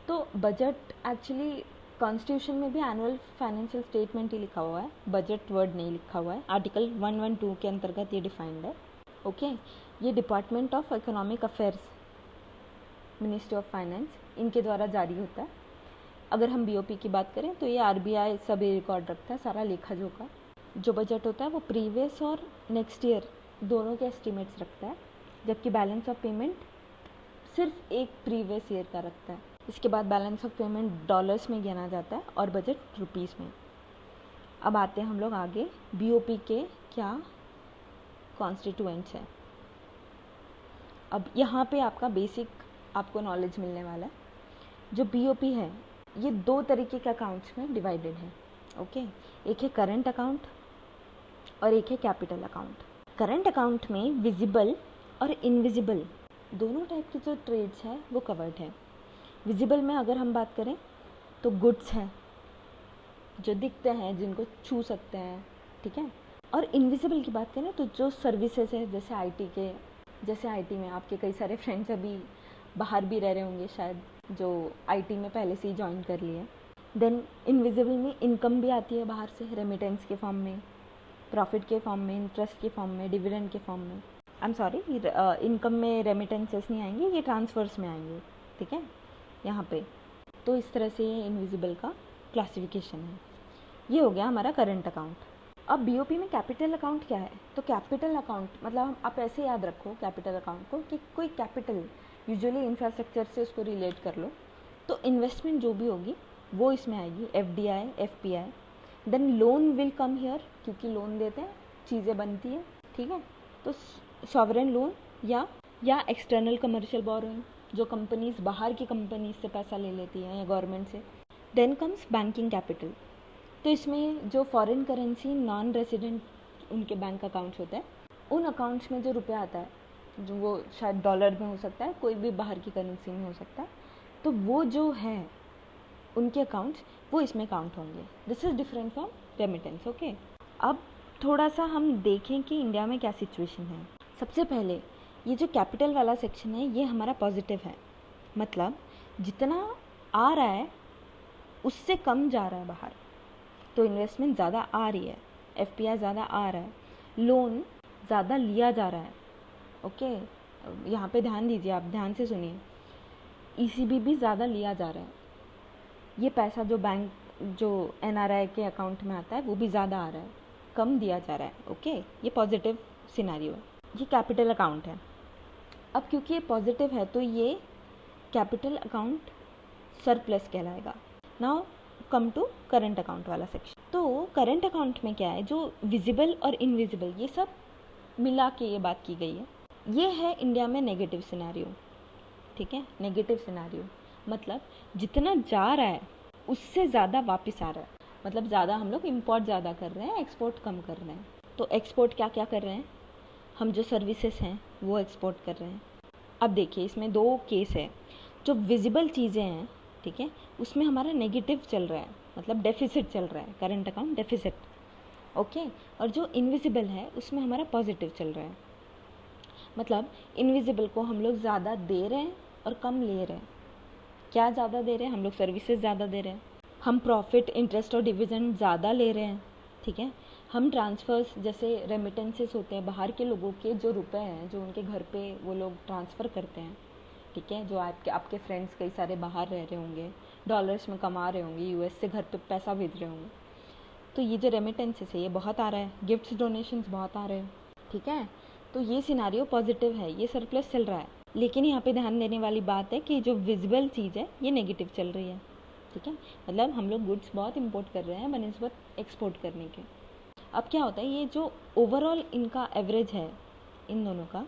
तो बजट एक्चुअली कॉन्स्टिट्यूशन में भी एनुअल फाइनेंशियल स्टेटमेंट ही लिखा हुआ है, बजट वर्ड नहीं लिखा हुआ है। आर्टिकल 112 के अंतर्गत ये डिफाइंड है। ओके, ये department of economic affairs, ministry of finance, इनके द्वारा जारी होता है। अगर हम बीओपी की बात करें तो ये आरबीआई सभी रिकॉर्ड रखता है, सारा लेखा जोखा। जो बजट होता है वो प्रीवियस और नेक्स्ट ईयर दोनों के एस्टिमेट्स रखता है, जबकि बैलेंस ऑफ पेमेंट सिर्फ एक प्रीवियस ईयर का रखता है। इसके बाद बैलेंस ऑफ पेमेंट डॉलर्स में गिना जाता है और बजट रुपीस में। अब आते हैं हम लोग आगे, बीओपी के क्या कॉन्स्टिट्यूएंट्स हैं। अब यहाँ पे आपका बेसिक आपको नॉलेज मिलने वाला है। जो बीओपी है ये दो तरीके के अकाउंट्स में डिवाइडेड है। ओके, एक है करंट अकाउंट और एक है कैपिटल अकाउंट। करंट अकाउंट में विजिबल और इनविजिबल दोनों टाइप के जो ट्रेड्स हैं वो कवर्ड है। विजिबल में अगर हम बात करें तो गुड्स हैं जो दिखते हैं, जिनको छू सकते हैं, ठीक है। और इनविजिबल की बात करें तो जो सर्विसेज है, जैसे आईटी में आपके कई सारे फ्रेंड्स अभी बाहर भी रह रहे होंगे शायद, जो आईटी में पहले से ही ज्वाइन कर लिए। देन इनविजिबल में इनकम भी आती है बाहर से, रेमिटेंस के फॉर्म में, प्रॉफिट के फॉर्म में, इंटरेस्ट के फॉर्म में, डिविडेंड के फॉर्म में। आई एम सॉरी, इनकम में रेमिटेंसेस नहीं आएंगे, ये ट्रांसफर्स में आएंगे, ठीक है, यहाँ पे। तो इस तरह से ये इनविजिबल का क्लासिफिकेशन है। ये हो गया हमारा करंट अकाउंट। अब बीओपी में कैपिटल अकाउंट क्या है? तो कैपिटल अकाउंट मतलब आप ऐसे याद रखो कैपिटल अकाउंट को कि कोई कैपिटल, यूजुअली इंफ्रास्ट्रक्चर से उसको रिलेट कर लो, तो इन्वेस्टमेंट जो भी होगी वो इसमें आएगी, FDI, FPI. Then loan will come here, क्योंकि लोन देते हैं, चीज़ें बनती हैं, ठीक है। तो सॉवरेन लोन या एक्सटर्नल कमर्शियल बोरोइंग, जो कंपनीज बाहर की कंपनीज से पैसा ले लेती हैं या गवर्नमेंट से। Then comes banking capital. तो इसमें जो फॉरेन करेंसी नॉन रेसिडेंट उनके बैंक अकाउंट्स होते हैं, उन अकाउंट्स में जो रुपया आता है, जो वो शायद डॉलर में हो सकता है, कोई भी बाहर की करेंसी में हो सकता है, तो वो जो है उनके अकाउंट्स वो इसमें काउंट होंगे। This is different from remittance. Okay, अब थोड़ा सा हम देखें कि इंडिया में क्या सिचुएशन है। सबसे पहले ये जो कैपिटल वाला सेक्शन है ये हमारा पॉजिटिव है, मतलब जितना आ रहा है उससे कम जा रहा है बाहर, तो इन्वेस्टमेंट ज़्यादा आ रही है, एफपीआई ज़्यादा आ रहा है, लोन ज़्यादा लिया जा रहा है। ओके, यहाँ पे ध्यान दीजिए, आप ध्यान से सुनिए, ईसीबी भी ज़्यादा लिया जा रहा है। ये पैसा जो बैंक, जो एनआरआई के अकाउंट में आता है वो भी ज़्यादा आ रहा है, कम दिया जा रहा है। ओके, ये पॉजिटिव सिनेरियो है, ये कैपिटल अकाउंट है। अब क्योंकि ये पॉजिटिव है तो ये कैपिटल अकाउंट सरप्लस कहलाएगा। Now come to current account वाला सेक्शन। तो करंट अकाउंट में क्या है, जो विजिबल और इनविजिबल ये सब मिला के ये बात की गई है। ये है इंडिया में नेगेटिव सिनेरियो, ठीक है। नेगेटिव सिनेरियो मतलब जितना जा रहा है उससे ज़्यादा वापस आ रहा है, मतलब ज़्यादा हम लोग इम्पोर्ट ज़्यादा कर रहे हैं, एक्सपोर्ट कम कर रहे हैं। तो एक्सपोर्ट क्या क्या कर रहे हैं हम, जो सर्विसेज हैं वो एक्सपोर्ट कर रहे हैं। अब देखिए इसमें दो केस है, जो विजिबल चीज़ें हैं, ठीक है, उसमें हमारा नेगेटिव चल रहा है, मतलब डेफिसिट चल रहा है, करंट अकाउंट डेफिसिट। ओके, और जो इनविजिबल है उसमें हमारा पॉजिटिव चल रहा है, मतलब इनविजिबल को हम लोग ज़्यादा दे रहे हैं और कम ले रहे हैं। क्या ज़्यादा दे रहे हैं हम लोग? सर्विसेज ज़्यादा दे रहे हैं, हम प्रॉफिट, इंटरेस्ट और डिविडेंड ज़्यादा ले रहे हैं, ठीक है। हम ट्रांसफ़र्स, जैसे रेमिटेंसेस होते हैं बाहर के लोगों के, जो रुपए हैं जो उनके घर पे वो लोग ट्रांसफ़र करते हैं, ठीक है, जो आपके फ्रेंड्स कई सारे बाहर रह रहे होंगे, डॉलर्स में कमा रहे होंगे, यूएस से घर पे पैसा भेज रहे होंगे, तो ये जो रेमिटेंसेस है ये बहुत आ रहा है, गिफ्ट्स डोनेशंस बहुत आ रहे हैं, ठीक है। तो ये सिनारियो पॉजिटिव है, ये सरप्लस चल रहा है। लेकिन यहाँ पे ध्यान देने वाली बात है कि जो विजिबल चीज़ है ये नेगेटिव चल रही है, ठीक है, मतलब हम लोग गुड्स बहुत इंपोर्ट कर रहे हैं बनिस्बत एक्सपोर्ट करने के। अब क्या होता है, ये जो ओवरऑल इनका एवरेज है इन दोनों का,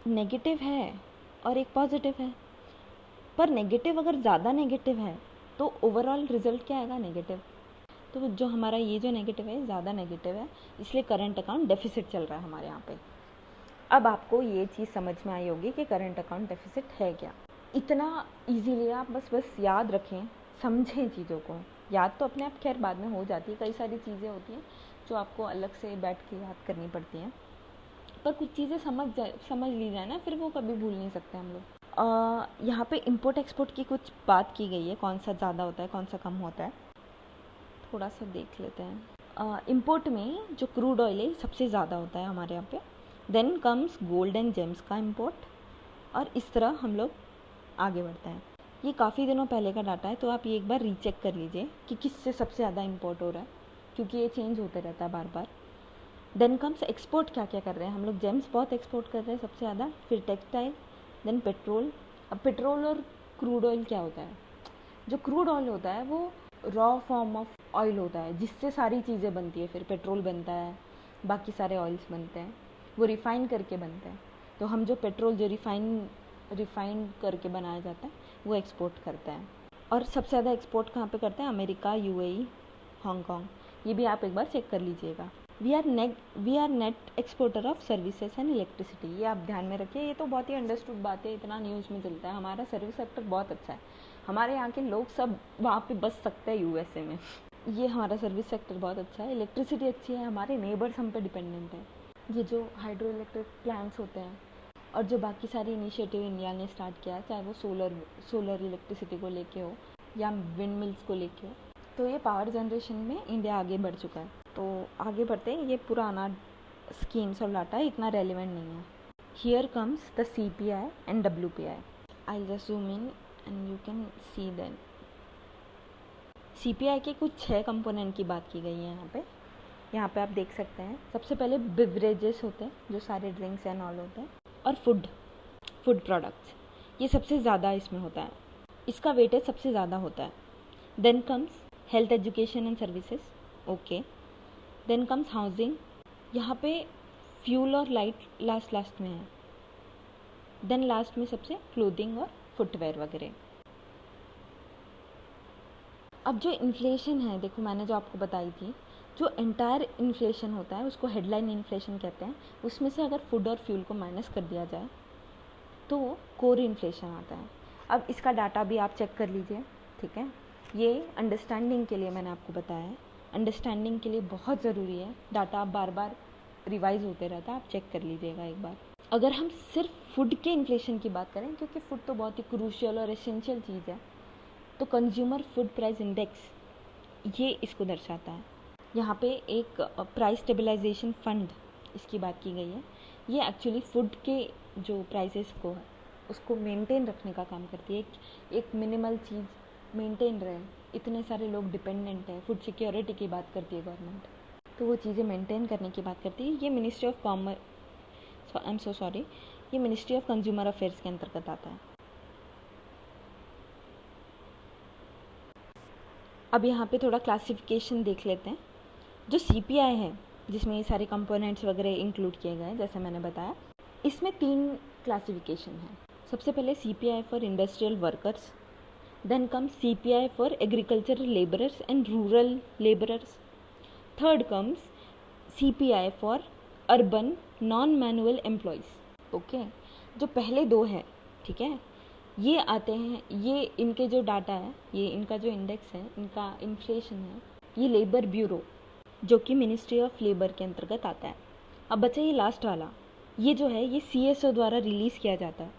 नेगेटिव है और एक पॉजिटिव है, पर नेगेटिव अगर ज़्यादा नेगेटिव है तो ओवरऑल रिजल्ट क्या आएगा, नेगेटिव। तो जो हमारा ये जो नेगेटिव है ज़्यादा नेगेटिव है, इसलिए करंट अकाउंट डेफिसिट चल रहा है हमारे यहाँ पे। अब आपको ये चीज़ समझ में आई होगी कि करंट अकाउंट डेफिसिट है क्या। इतना इजीली आप बस याद रखें, समझें चीज़ों को। याद तो अपने आप खैर बाद में हो जाती है, कई सारी चीज़ें होती हैं जो आपको अलग से बैठ के याद करनी पड़ती हैं, पर कुछ चीज़ें समझ ली जाए ना, फिर वो कभी भूल नहीं सकते हम लोग। यहाँ पे इंपोर्ट एक्सपोर्ट की कुछ बात की गई है, कौन सा ज़्यादा होता है कौन सा कम होता है, थोड़ा सा देख लेते हैं। इंपोर्ट में जो क्रूड ऑयल है सबसे ज़्यादा होता है हमारे यहाँ पे, then comes gold and gems का इंपोर्ट, और इस तरह हम लोग आगे बढ़ते हैं। ये काफ़ी दिनों पहले का डाटा है, तो आप ये एक बार रीचेक कर लीजिए कि किससे सबसे ज़्यादा इंपोर्ट हो रहा है, क्योंकि ये चेंज होते रहता है बार बार। देन कम्स एक्सपोर्ट, क्या क्या कर रहे हैं हम लोग, जेम्स बहुत एक्सपोर्ट कर रहे हैं सबसे ज़्यादा, फिर टेक्सटाइल, देन पेट्रोल। अब पेट्रोल और क्रूड ऑयल क्या होता है, जो क्रूड ऑयल होता है वो रॉ फॉर्म ऑफ ऑयल होता है जिससे सारी चीज़ें बनती है, फिर पेट्रोल बनता है, बाकी सारे ऑयल्स बनते हैं, वो रिफ़ाइन करके बनते हैं। तो हम जो पेट्रोल जो रिफ़ाइन करके बनाया जाता है वो एक्सपोर्ट करता है। और सबसे ज़्यादा एक्सपोर्ट कहाँ पे करते हैं, अमेरिका, यूएई, हांगकांग। ये भी आप एक बार चेक कर लीजिएगा। We are net exporter of services and electricity, ये आप ध्यान में रखिए। ये तो बहुत ही अंडरस्टूड बात है, इतना न्यूज़ में चलता है। हमारा सर्विस सेक्टर बहुत अच्छा है, हमारे यहाँ के लोग सब वहाँ पे बस सकते हैं यूएसए में। ये हमारा सर्विस सेक्टर बहुत अच्छा है, इलेक्ट्रिसिटी अच्छी है, हमारे नेबर्स हम पे डिपेंडेंट है। ये जो हाइड्रो इलेक्ट्रिक प्लांट्स होते हैं और जो बाकी सारी इनिशिएटिव इंडिया ने स्टार्ट किया है, चाहे वो सोलर इलेक्ट्रिसिटी को लेके हो या विंड मिल्स को लेके हो, तो ये पावर जनरेशन में इंडिया आगे बढ़ चुका है। तो आगे बढ़ते हैं, ये पुराना स्कीम्स और डाटा इतना रेलिवेंट नहीं है। Here comes the CPI and WPI। I just zoom in and you can see then. CPI के कुछ 6 कंपोनेंट की बात की गई है यहाँ पे आप देख सकते हैं। सबसे पहले बिवरेजेस होते हैं, जो सारे ड्रिंक्स एंड ऑल होते हैं, और फूड प्रोडक्ट्स, ये सबसे ज़्यादा इसमें होता है, इसका वेटेज सबसे ज़्यादा होता है। Then comes health, education and services, okay. Then comes housing, यहाँ पे फ्यूल और लाइट लास्ट में है। देन लास्ट में सबसे क्लोथिंग और फुटवेयर वगैरह। अब जो इन्फ्लेशन है, देखो मैंने जो आपको बताई थी, जो एंटायर इन्फ्लेशन होता है उसको हेडलाइन इन्फ्लेशन कहते हैं। उसमें से अगर फूड और फ्यूल को माइनस कर दिया जाए तो कोर इन्फ्लेशन आता है। अब इसका डाटा भी आप चेक कर लीजिए, ठीक है। ये अंडरस्टैंडिंग के लिए मैंने आपको बताया है, अंडरस्टैंडिंग के लिए बहुत ज़रूरी है डाटा, बार बार रिवाइज होते रहता है, आप चेक कर लीजिएगा एक बार। अगर हम सिर्फ फूड के इन्फ्लेशन की बात करें, क्योंकि फूड तो बहुत ही क्रूशियल और एसेंशियल चीज़ है, तो कंज्यूमर फूड प्राइस इंडेक्स ये इसको दर्शाता है। यहाँ पे एक प्राइस स्टेबलाइजेशन फंड इसकी बात की गई है। ये एक्चुअली फूड के जो प्राइसेस को है उसको मेंटेन रखने का काम करती है, एक मिनिमल चीज़ मेंटेन रहे। इतने सारे लोग डिपेंडेंट हैं, फूड सिक्योरिटी की बात करती है गवर्नमेंट, तो वो चीज़ें मेंटेन करने की बात करती है। ये ministry of commerce, I am so sorry, ये मिनिस्ट्री ऑफ कंज्यूमर अफेयर्स के अंतर्गत आता है। अब यहाँ पे थोड़ा क्लासिफिकेशन देख लेते हैं। जो CPI है, जिसमें ये सारे कंपोनेंट्स वगैरह इंक्लूड किए गए हैं, जैसे मैंने बताया, इसमें 3 क्लासिफिकेशन है। सबसे पहले CPI for industrial workers, then comes CPI for agricultural labourers and rural labourers, third comes CPI for urban non manual employees, okay. जो पहले 2 है, ठीक है, ये आते हैं, ये इनके जो डाटा है, ये इनका जो इंडेक्स है, इनका इन्फ्लेशन है, ये लेबर ब्यूरो जो कि मिनिस्ट्री ऑफ लेबर के अंतर्गत आता है। अब बचा ये लास्ट वाला, ये जो है ये CSO द्वारा रिलीज़ किया जाता है,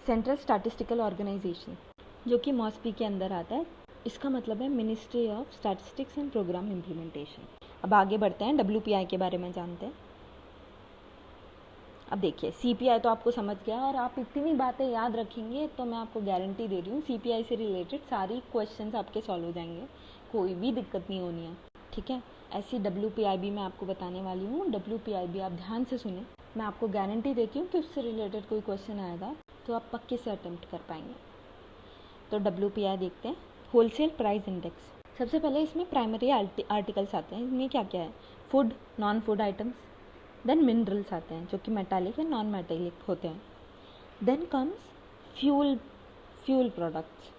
सेंट्रल स्टैटिस्टिकल ऑर्गेनाइजेशन, जो कि MOSPI के अंदर आता है। इसका मतलब है ministry of statistics and programme implementation. अब आगे बढ़ते हैं, WPI के बारे में जानते हैं। अब देखिए, CPI तो आपको समझ गया, और आप इतनी बातें याद रखेंगे तो मैं आपको गारंटी दे रही हूँ CPI से रिलेटेड सारी क्वेश्चंस आपके सॉल्व हो जाएंगे, कोई भी दिक्कत नहीं होनी है, ठीक है। ऐसी WPI भी मैं आपको बताने वाली हूँ, WPI भी आप ध्यान से सुने, मैं आपको गारंटी देती हूँ कि उससे रिलेटेड कोई क्वेश्चन आएगा तो आप पक्के से अटेम्प्ट कर पाएंगे। तो WPI देखते हैं, होलसेल प्राइस इंडेक्स। सबसे पहले इसमें प्राइमरी आर्टिकल्स आते हैं। इनमें क्या क्या है? Food, non food items, then minerals आते हैं जो कि मेटालिक या नॉन मेटालिक होते हैं। Then comes fuel products.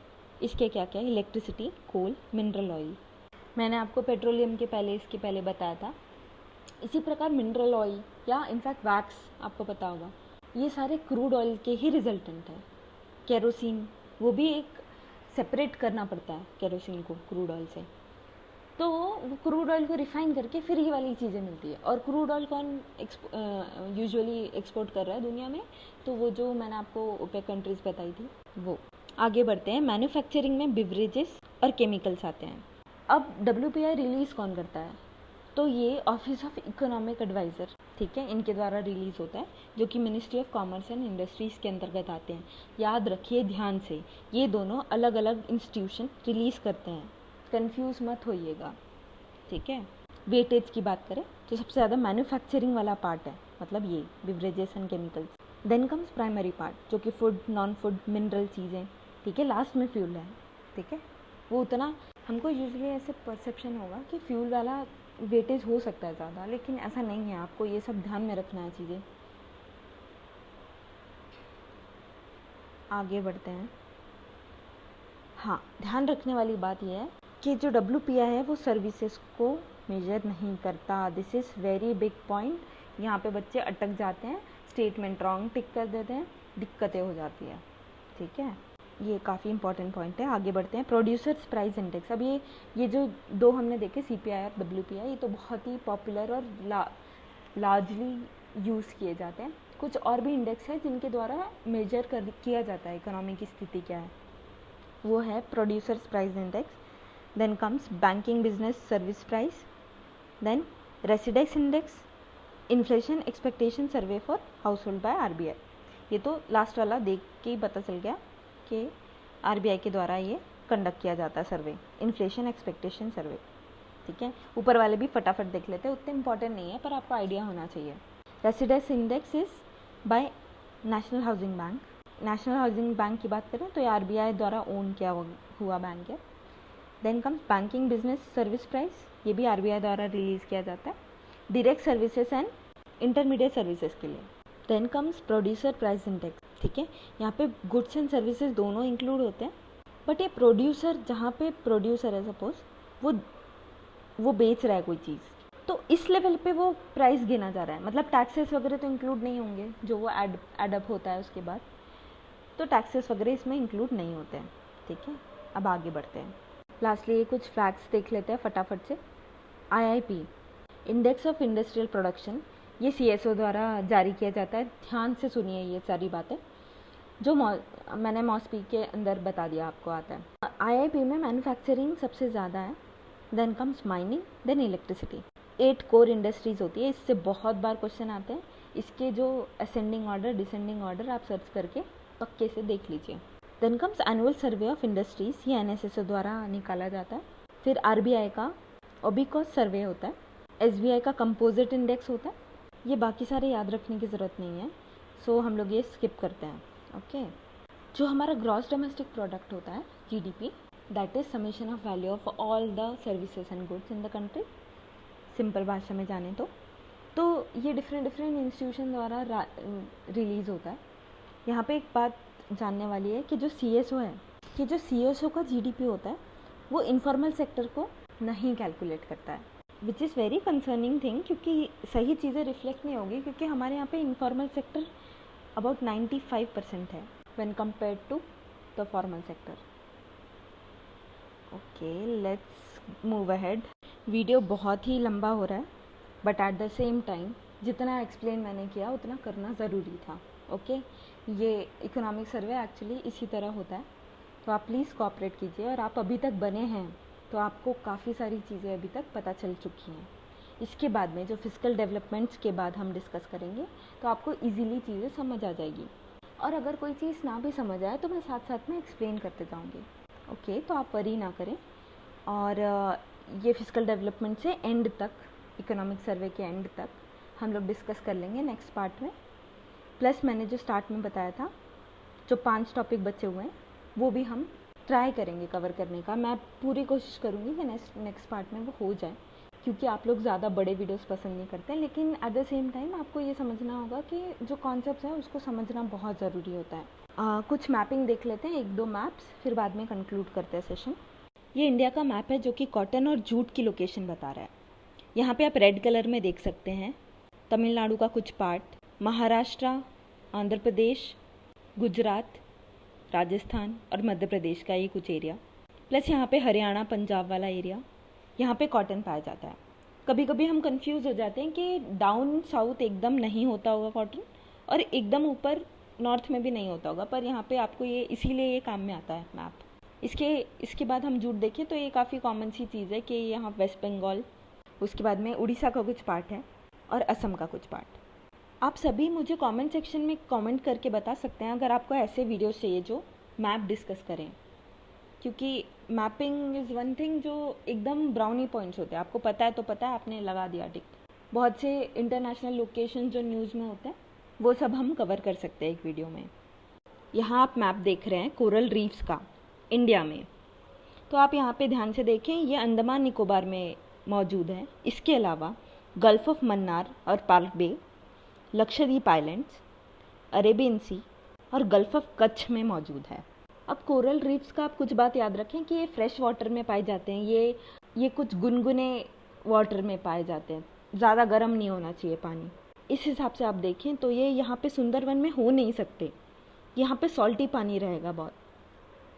इसके क्या क्या है? Electricity, coal, mineral oil. मैंने आपको पेट्रोलियम के पहले इसके पहले बताया था। इसी प्रकार मिनरल ऑयल या इनफैक्ट वैक्स आपको पता होगा, ये सारे क्रूड ऑयल के ही रिजल्टेंट है। केरोसिन, वो भी एक सेपरेट करना पड़ता है केरोसिन को क्रूड ऑयल से। तो वो क्रूड ऑयल को रिफाइन करके फिर ये वाली चीज़ें मिलती है। और क्रूड ऑयल कौन यूजुअली एक्सपोर्ट कर रहा है दुनिया में? तो वो जो मैंने आपको ओपेक कंट्रीज बताई थी वो। आगे बढ़ते हैं। मैन्युफैक्चरिंग में बिवरेजेस और केमिकल्स आते हैं। अब WPI रिलीज़ कौन करता है? तो ये ऑफिस ऑफ इकोनॉमिक एडवाइज़र, ठीक है, इनके द्वारा रिलीज़ होता है, जो कि ministry of commerce and industries के अंतर्गत आते हैं। याद रखिए ध्यान से, ये दोनों अलग अलग इंस्टीट्यूशन रिलीज़ करते हैं, कंफ्यूज मत होइएगा, ठीक है। वेटेज की बात करें तो सबसे ज़्यादा मैन्युफैक्चरिंग वाला पार्ट है, मतलब ये beverages and chemicals. Then comes primary part जो कि फूड, नॉन फूड, मिनरल चीज़ें, ठीक है। लास्ट में फ्यूल है, ठीक है। वो उतना हमको यूजुअली ऐसे परसेप्शन होगा कि फ्यूल वाला वेटेज हो सकता है ज़्यादा, लेकिन ऐसा नहीं है। आपको ये सब ध्यान में रखना है चीज़ें। आगे बढ़ते हैं। हाँ, ध्यान रखने वाली बात यह है कि जो WPI है वो सर्विसेज को मेजर नहीं करता। This is very big point. यहाँ पे बच्चे अटक जाते हैं, स्टेटमेंट रॉन्ग टिक कर देते हैं, दिक्कतें हो जाती है, ठीक है। ये काफ़ी इंपॉर्टेंट पॉइंट है। आगे बढ़ते हैं। Producers price index. अब ये जो दो हमने देखे, CPI और WPI, ये तो बहुत ही पॉपुलर और लार्जली यूज़ किए जाते हैं। कुछ और भी इंडेक्स है जिनके द्वारा मेजर किया जाता है इकोनॉमी की स्थिति क्या है। वो है producers price index, then comes banking business service price, then residex index, inflation expectation survey for household by RBI। ये तो लास्ट वाला देख के ही पता चल गया कि RBI के द्वारा ये कंडक्ट किया जाता है सर्वे, इन्फ्लेशन एक्सपेक्टेशन सर्वे, ठीक है। ऊपर वाले भी फटाफट देख लेते हैं, उतने इंपॉर्टेंट नहीं है पर आपको आइडिया होना चाहिए। Residence index is by national housing bank. National housing bank की बात करें तो ये RBI द्वारा ओन किया हुआ बैंक है। Then comes banking business service price, ये भी RBI द्वारा रिलीज़ किया जाता है direct services and intermediate services के लिए। Then comes producer price index, ठीक है। यहाँ पे गुड्स एंड सर्विसेज दोनों इंक्लूड होते हैं, बट ये प्रोड्यूसर, जहाँ पे प्रोड्यूसर है सपोज वो बेच रहा है कोई चीज़, तो इस लेवल पे वो प्राइस गिना जा रहा है। मतलब टैक्सेस वगैरह तो इंक्लूड नहीं होंगे, जो वो एडअप होता है उसके बाद, तो टैक्सेस वगैरह इसमें इंक्लूड नहीं होते हैं, ठीक है। अब आगे बढ़ते हैं। लास्टली ये कुछ फैक्ट्स देख लेते हैं फटाफट से। IIP index of industrial production, ये CSO द्वारा जारी किया जाता है। ध्यान से सुनिए ये सारी बातें जो मैंने मॉस्पी के अंदर बता दिया आपको आता है। IIP में मैन्युफैक्चरिंग सबसे ज़्यादा है, then comes mining, then electricity. 8 core industries होती है। इससे बहुत बार क्वेश्चन आते हैं। इसके जो असेंडिंग ऑर्डर, डिसेंडिंग ऑर्डर आप सर्च करके पक्के से देख लीजिए। Then comes annual survey of industries, ये NSSO द्वारा निकाला जाता है। फिर RBI का ओबिकॉस सर्वे होता है। SBI का कंपोजिट इंडेक्स होता है। ये बाकी सारे याद रखने की ज़रूरत नहीं है, सो हम लोग ये स्किप करते हैं, ओके। जो हमारा ग्रॉस डोमेस्टिक प्रोडक्ट होता है GDP, that is summation of value of all the services and goods in the country. Simple भाषा में जाने तो ये डिफरेंट इंस्टीट्यूशन द्वारा रिलीज़ होता है। यहाँ पे एक बात जानने वाली है कि जो CSO है, कि जो CSO का GDP होता है वो इनफॉर्मल सेक्टर को नहीं कैलकुलेट करता है, which is very concerning thing, क्योंकि सही चीज़ें रिफ्लेक्ट नहीं होगी, क्योंकि हमारे यहाँ पे इनफॉर्मल सेक्टर अबाउट 95% है when compared to the formal sector. Okay, let's move ahead. Video बहुत ही लंबा हो रहा है, but at the same time जितना एक्सप्लेन मैंने किया उतना करना ज़रूरी था, ओके। ये इकोनॉमिक सर्वे एक्चुअली इसी तरह होता है, तो आप प्लीज़ कोऑपरेट कीजिए। और आप अभी तक बने हैं तो आपको काफ़ी सारी चीज़ें अभी तक पता चल चुकी हैं। इसके बाद में जो फिजिकल डेवलपमेंट्स के बाद हम डिस्कस करेंगे तो आपको इजीली चीज़ें समझ आ जाएगी। और अगर कोई चीज़ ना भी समझ आए तो मैं साथ साथ में एक्सप्लेन करते जाऊँगी, ओके। तो आप वरी ना करें। और ये फिजिकल डेवलपमेंट से एंड तक, इकोनॉमिक सर्वे के एंड तक हम लोग डिस्कस कर लेंगे नेक्स्ट पार्ट में। प्लस मैंने जो स्टार्ट में बताया था, जो 5 टॉपिक बचे हुए हैं वो भी हम ट्राई करेंगे कवर करने का। मैं पूरी कोशिश करूँगी कि नेक्स्ट पार्ट में वो हो जाए, क्योंकि आप लोग ज़्यादा बड़े वीडियोस पसंद नहीं करते, लेकिन एट द सेम टाइम आपको ये समझना होगा कि जो कॉन्सेप्ट है उसको समझना बहुत ज़रूरी होता है। कुछ मैपिंग देख लेते हैं, 1-2 मैप्स, फिर बाद में कंक्लूड करते हैं सेशन। ये इंडिया का मैप है जो कि कॉटन और जूट की लोकेशन बता रहा है। यहाँ पे आप रेड कलर में देख सकते हैं तमिलनाडु का कुछ पार्ट, महाराष्ट्र, आंध्र प्रदेश, गुजरात, राजस्थान और मध्य प्रदेश का ये कुछ एरिया, प्लस यहाँ पे हरियाणा पंजाब वाला एरिया, यहाँ पे कॉटन पाया जाता है। कभी कभी हम कंफ्यूज हो जाते हैं कि डाउन साउथ एकदम नहीं होता होगा कॉटन, और एकदम ऊपर नॉर्थ में भी नहीं होता होगा, पर यहाँ पे आपको ये इसीलिए ये काम में आता है मैप। इसके बाद हम जूट देखें तो ये काफ़ी कॉमन सी चीज़ है कि यहाँ वेस्ट बंगाल, उसके बाद में उड़ीसा का कुछ पार्ट है और असम का कुछ पार्ट। आप सभी मुझे कमेंट सेक्शन में कमेंट करके बता सकते हैं अगर आपको ऐसे वीडियोस चाहिए जो मैप डिस्कस करें, क्योंकि मैपिंग इज़ वन थिंग जो एकदम ब्राउनी पॉइंट्स होते हैं, आपको पता है तो पता है, आपने लगा दिया टिक। बहुत से इंटरनेशनल लोकेशन जो न्यूज़ में होते हैं वो सब हम कवर कर सकते हैं एक वीडियो में। यहाँ आप मैप देख रहे हैं कोरल रीफ्स का इंडिया में, तो आप यहाँ पे ध्यान से देखें, ये अंडमान निकोबार में मौजूद है। इसके अलावा गल्फ ऑफ मन्नार और पार्क बे, लक्षद्वीप आइलैंड्स, अरेबियन सी और गल्फ ऑफ कच्छ में मौजूद है। अब कोरल रीफ्स का आप कुछ बात याद रखें कि ये फ्रेश वाटर में पाए जाते हैं, ये कुछ गुनगुने वाटर में पाए जाते हैं, ज़्यादा गर्म नहीं होना चाहिए पानी। इस हिसाब से आप देखें तो ये यहाँ पे सुंदरवन में हो नहीं सकते, यहाँ पे सॉल्टी पानी रहेगा बहुत,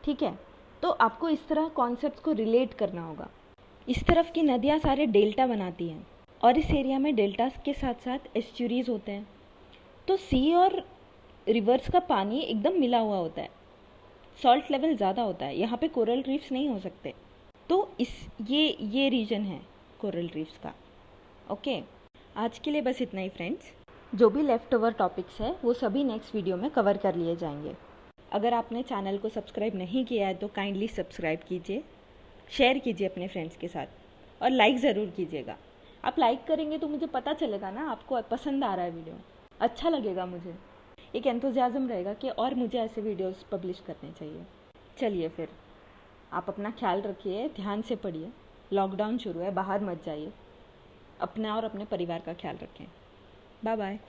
ठीक है। तो आपको इस तरह कॉन्सेप्ट को रिलेट करना होगा। इस तरफ की नदियाँ सारे डेल्टा बनाती हैं, और इस एरिया में डेल्टास के साथ साथ एस्चुरीज होते हैं, तो सी और रिवर्स का पानी एकदम मिला हुआ होता है, सॉल्ट लेवल ज़्यादा होता है, यहाँ पे कोरल रीफ्स नहीं हो सकते। तो ये रीजन है कोरल रीफ्स का। ओके, आज के लिए बस इतना ही फ्रेंड्स। जो भी लेफ़्ट ओवर टॉपिक्स है वो सभी नेक्स्ट वीडियो में कवर कर लिए जाएंगे। अगर आपने चैनल को सब्सक्राइब नहीं किया है तो काइंडली सब्सक्राइब कीजिए, शेयर कीजिए अपने फ्रेंड्स के साथ, और लाइक ज़रूर कीजिएगा। आप लाइक करेंगे तो मुझे पता चलेगा ना आपको पसंद आ रहा है वीडियो, अच्छा लगेगा, मुझे एक एंथुजियाज़म रहेगा कि और मुझे ऐसे वीडियोस पब्लिश करने चाहिए। चलिए फिर, आप अपना ख्याल रखिए, ध्यान से पढ़िए, लॉकडाउन शुरू है, बाहर मत जाइए, अपना और अपने परिवार का ख्याल रखें। Bye bye.